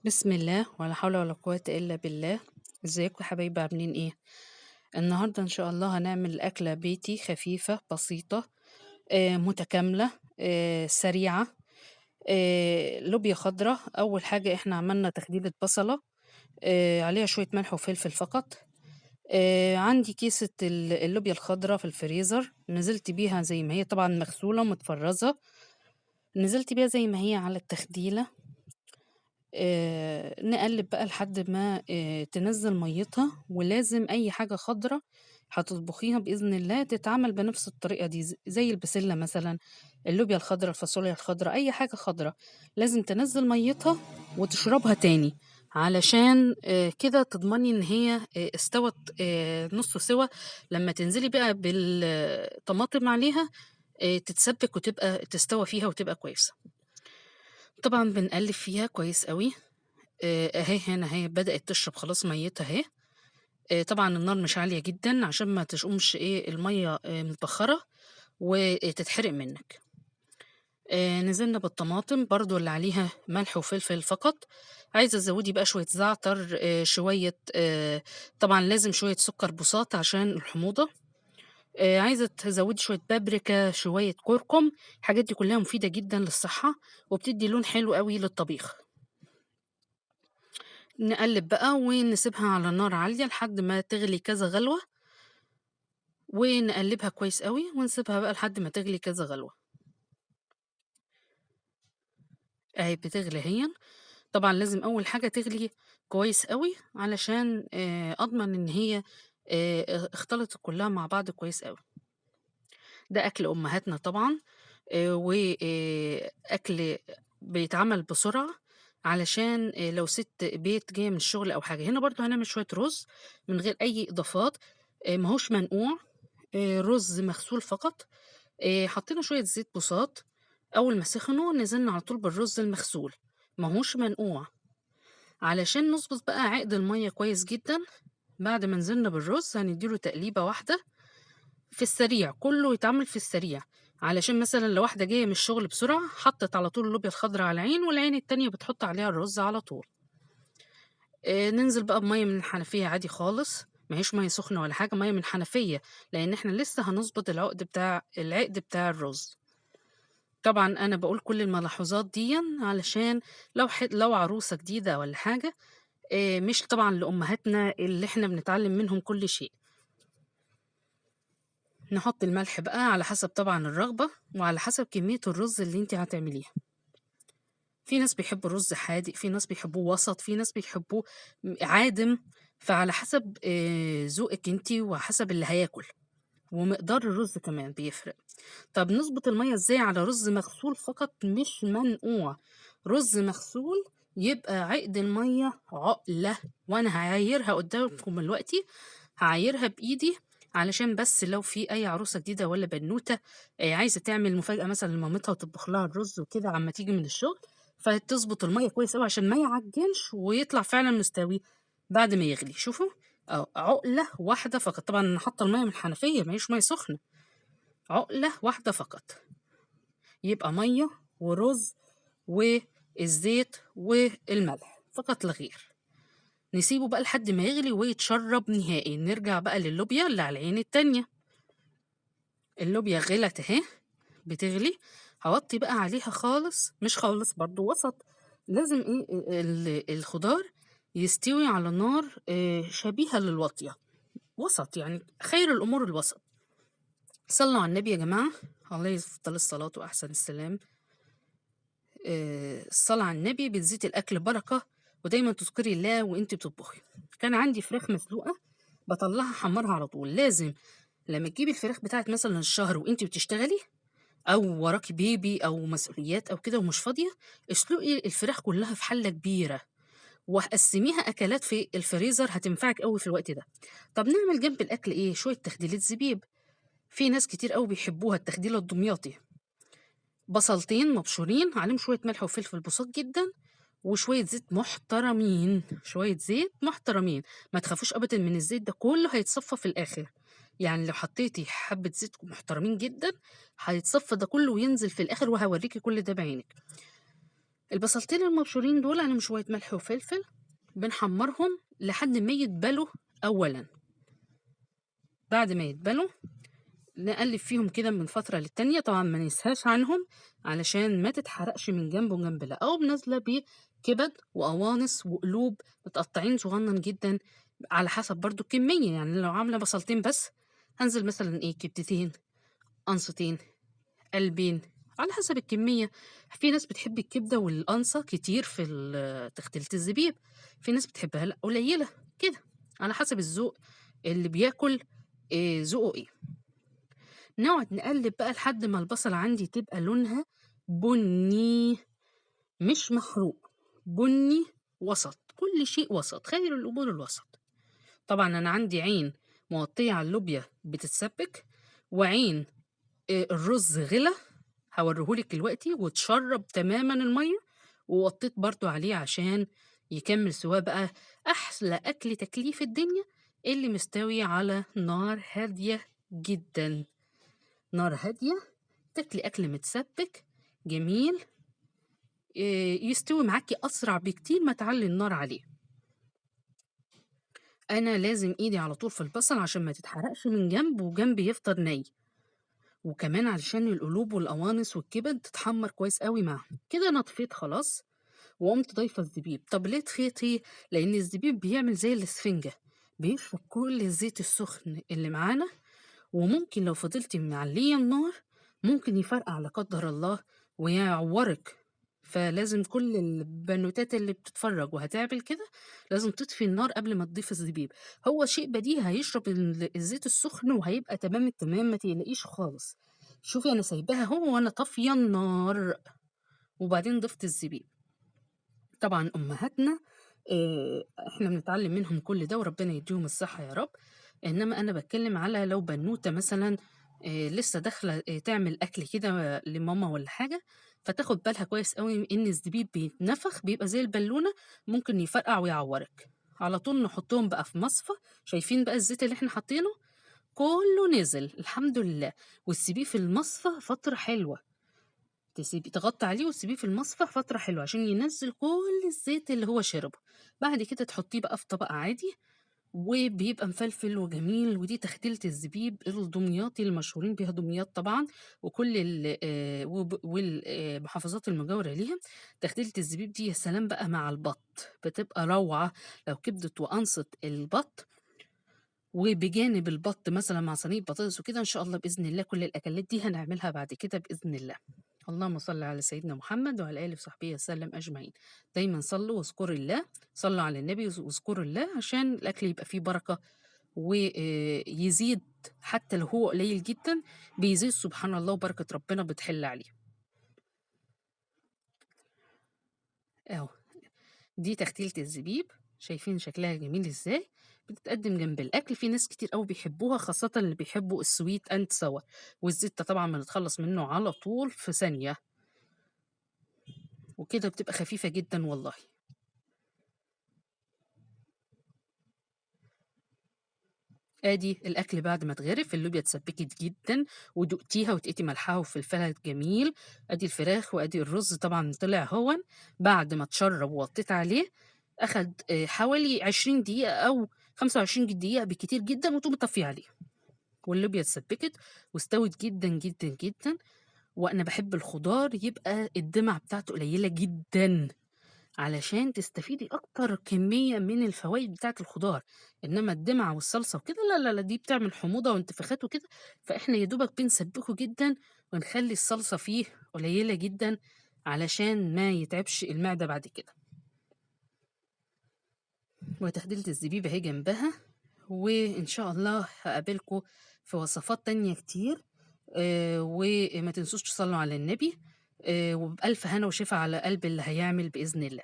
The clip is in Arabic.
بسم الله ولا حول ولا قوة إلا بالله. ازيكم يا حبايبي عاملين ايه؟ النهاردة ان شاء الله هنعمل أكلة بيتي خفيفة بسيطة، متكاملة، سريعة. لوبيا خضراء. أول حاجة احنا عملنا تخديرة بصلة، عليها شوية ملح وفلفل فقط. عندي كيسة اللوبيا الخضراء في الفريزر، نزلت بيها زي ما هي، طبعا مغسولة متفرزة. نزلت بيها زي ما هي على التخديلة. نقلّب بقى لحد ما تنزّل مَيّتها، ولازم أي حاجة خضرا هتطبخيها بإذن الله تتعمل بنفس الطريقة دي، زي البسلة مثلًا، اللوبيا الخضرا، الفاصوليا الخضرا، أي حاجة خضرا، لازم تنزّل مَيّتها وتشربها تاني، علشان كده تضمني إن هي استوت نُص سِوَى. لمّا تنزلي بقى بالطماطم عليها تتسبِّك وتبقى تستوى فيها وتبقى كويسة. طبعًا بنقلِّب فيها كويس أوي. أهي هنا أهي بدأت تشرب خلاص مَيّتها أهي. طبعًا النار مش عالية جدًا عشان ما تقومش المَيّة متبخّرة وتتحرق منِّك. نزلنا بالطماطم برضه اللي عليها ملح وفلفل فقط. عايزة تزوّدي بقى شوية زعتر، شوية طبعًا لازم شوية سُكّر بُساط عشان الحموضة. عايزة تزوّدي شوية بابريكا، شوية كُركُم، الحاجات دي كلّها مفيدة جدًا للصحة وبتدّي لون حلو أوي للطبيخ. نقلِّب بقى ونسيبها على نار عالية لحد ما تغلي كذا غلوة، ونقلِّبها كويس أوي ونسيبها بقى لحد ما تغلي كذا غلوة. أهي بتغلي أهيًا. طبعًا لازم أول حاجة تغلي كويس أوي علشان أضمن إن هي اختلطت كلّها مع بعض كويس أوي. ده أكل أمهاتنا طبعًا، أكل بيتعمل بسرعة علشان لو سِت بيت جاية من الشغل أو حاجة. هنا برضه هنعمل شوية رُز من غير أي إضافات، ما هوش منقوع، رُز مغسول فقط. حطينا شوية زيت بُساط، أول ما سخنوا نزلنا على طول بالرُز المغسول، ما هوش منقوع، علشان نضبط بقى عقد المَيّة كويس جدًا. بعد ما نزلنا بالرُز هندّي له تقليبة واحدة في السريع، كُلّه يتعمل في السريع، علشان مثلًا لو واحدة جاية من الشغل بسرعة حطّت على طول اللوبيا الخضرا على العين، والعين التانية بتحُط عليها الرُز على طول. ننزل بقى بمَيّة من الحنفية عادي خالص، ما هيش مَيّة سخنة ولا حاجة، مَيّة من الحنفية، لإن إحنا لسه هنضبط العقد بتاع الرُز. طبعًا أنا باقول كل الملاحظات ديًّا علشان لو عروسة جديدة والّا حاجة، مش طبعًا لأمهاتنا اللي إحنا بنتعلّم منهم كل شيء. نحُط الملح بقى على حسب طبعًا الرغبة، وعلى حسب كمية الرُز اللي أنتِ هتعمليها. في ناس بيحبّوا الرُز حادق، في ناس بيحبّوه وسط، في ناس بيحبّوه عادم، فعلى حسب ذوقِك أنتِ وحسب اللي هياكل، ومقدار الرُز كمان بيفرق. طَب نضبط المَيّة إزاي على رُز مغسول فقط مش منقوع؟ رُز مغسول يبقى عقد المَيّة عُقلة، وأنا هاعايرها قدّامكم دلوقتي، هاعايرها بإيدي علشان بس لو في أي عروسة جديدة والّا بنوتة عايزة تعمل مفاجأة مثلًا لمامتها وتطبخ لها الرُز وكده عمّا تيجي من الشغل، فتضبط المَيّة كويس أوي عشان ما يعجّنش ويطلع فعلًا مستوي بعد ما يغلي. شوفوا، عُقلة واحدة فقط، طبعًا أنا حاطة المَيّة من الحنفية ما هيش مَيّة سخنة، عُقلة واحدة فقط، يبقى مَيّة ورُز والزيت والملح فقط لا غير. نسيبه بقى لحد ما يغلي ويتشرّب نهائي. نرجع بقى لللوبيا اللي على العين التانية. اللوبيا غِلت أهي بتغلي، هاوطّي بقى عليها خالص، مش خالص برضه، وسط. لازم الخضار يستوي على نار شبيهة للواطية، وسط، يعني خير الأمور الوسط. صلّوا على النبي يا جماعة، عليه أفضل الصلاة وأحسن السلام. الصلاة على النبي بتزيد الأكل بركة، ودايمًا تذكري الله وأنتِ بتطبخي. كان عندي فراخ مسلوقة باطلّعها أحمّرها على طول. لازم لمّا تجيبي الفراخ بتاعة مثلًا الشهر وأنتِ بتشتغلي أو وراكِ بيبي أو مسؤوليات أو كده ومش فاضية، اسلقي الفراخ كلّها في حلة كبيرة، وقسّميها أكلات في الفريزر هتنفعِك أوي في الوقت ده. طَب نعمل جنب الأكل إيه؟ شوية تخديلات زبيب، في ناس كتير أوي بيحبوها التخديلة الدمياطي. بصلتين مبشورين عليهم شوية ملح وفلفل بساط جدًا، وشوية زيت محترمين، شوية زيت محترمين، ما تخافوش أبدًا من الزيت ده كلّه هيتصفّى في الآخر. يعني لو حطيتِ حبّة زيت محترمين جدًا، هيتصفّى ده كلّه وينزل في الآخر وهاوريكِ كل ده بعينِك. البصلتين المبشورين دول عليهم شوية ملح وفلفل، بنحمرهم لحد ما يتبلوا أولا. بعد ما يتبلوا نقلب فيهم كده من فترة للتانية، طبعا ما ننساش عنهم علشان ما تتحرقش من جنب وجنب، لا. أو بنازلة بكبد وقوانص وقلوب متقطعين صغنن جدا على حسب برضو الكمية. يعني لو عاملة بصلتين بس هنزل مثلا ايه كبدتين، قنصتين، قلبين، على حسب الكمية. في ناس بتحب الكبدة والقنصة كتير في تختلة الزبيب، في ناس بتحبها لا قليلة كده، على حسب الذوق اللي بياكل ذوقه ايه. نقعد نقلب بقى لحد ما البصل عندي تبقى لونها بني، مش محروق، بني وسط، كل شيء وسط، خير الأمور الوسط. طبعا أنا عندي عين مغطية على اللوبيا بتتسبك، وعين الرز غلى هوريهولك دلوقتي وتشرب تماما المية، ووطيت برضو عليه عشان يكمل سوا بقى. أحلى أكل تكليف الدنيا اللي مستوي على نار هادية جدا، نار هادية، تاكلي أكل متسبك جميل، يستوي معاكي أسرع بكتير ما تعلي النار عليه. أنا لازم إيدي على طول في البصل عشان ما تتحرقش من جنب وجنب يفضل ني، وكمان علشان القلوب والقوانص والكبد تتحمر كويس قوي معاهم. كده أنا طفيت خلاص وقمت ضايفة الزبيب. طب ليه طفيتي؟ لأن الزبيب بيعمل زي الإسفنجة، بيشرب كل الزيت السخن اللي معانا، وممكن لو فضلتي معلية النار ممكن يفرقع لا قدر الله ويعورك. فلازم كل البنوتات اللي بتتفرج وهتعمل كده لازم تطفي النار قبل ما تضيف الزبيب. هو شيء بديهي، هيشرب الزيت السخن وهيبقى تمام التمام، ما تقلقيش خالص. شوفي انا سايباها هو وانا طافيه النار وبعدين ضفت الزبيب. طبعا امهاتنا احنا بنتعلم منهم كل ده وربنا يديهم الصحة يا رب. انما انا بتكلم على لو بنوتة مثلا لسه داخلة تعمل اكل كده لماما ولا حاجة، فتاخد بالها كويس قوي ان الزبيب بيتنفخ بيبقى زي البالونة، ممكن يفرقع ويعورك. على طول نحطهم بقى في مصفى. شايفين بقى الزيت اللي احنا حاطينه كله نزل الحمد لله، وتسيبيه في المصفى فترة حلوة، تغطي عليه وتسيبيه في المصفى فترة حلوة عشان ينزل كل الزيت اللي هو شربه. بعد كده تحطيه بقى في طبق عادي وبيبقى مفلفل وجميل. ودي تختيلة الزبيب الدمياطي المشهورين بيها دمياط طبعا، وكل والمحافظات المجاورة ليها. تختيلة الزبيب دي يا سلام بقى مع البط، بتبقى روعة. لو كبدت وقنصت البط وبجانب البط مثلا مع صينية بطاطس وكده، إن شاء الله بإذن الله كل الأكلات دي هنعملها بعد كده بإذن الله. اللهم صل على سيدنا محمد وعلى آله وصحبه وسلم أجمعين. دايما صلوا واذكروا الله، صلوا على النبي واذكروا الله عشان الأكل يبقى فيه بركة ويزيد. حتى لو هو قليل جدا بيزيد سبحان الله، وبركة ربنا بتحل عليه. اهو دي تختيلة الزبيب، شايفين شكلها جميل ازاي، بتتقدم جنب الاكل. في ناس كتير قوي بيحبوها، خاصة اللي بيحبوا السويت اند سوا. والزيت ده طبعا بنتخلص منه على طول في ثانية، وكده بتبقى خفيفة جدا والله. ادي الاكل بعد ما اتغرف، اللوبيا اتسبكت جدا ودقتيها وتقيتي ملحها وفلفلها جميل. ادي الفراخ وادي الرز طبعا طلع هون بعد ما اتشرب ووطيت عليه. اخد حوالي 20 دقيقة او 25 دقيقة بالكتير جدا وتقومي طفيه عليه. واللوبيا اتسبكت واستوت جدا جدا جدا. وانا بحب الخضار يبقى الدمع بتاعته قليلة جدا علشان تستفيدي اكتر كمية من الفوائد بتاعة الخضار. انما الدمعة والصلصة وكده لا لا لا، دي بتعمل حموضة وانتفاخات وكده. فاحنا يا دوبك بنسبكه جدا ونخلي الصلصة فيه قليلة جدا علشان ما يتعبش المعدة بعد كده. وتخديلة الزبيب اهي جنبها، وان شاء الله هقابلكم في وصفات تانية كتير. وما تنسوش تصلوا على النبي. وبألف هنا وشفا على قلب اللي هيعمل بإذن الله.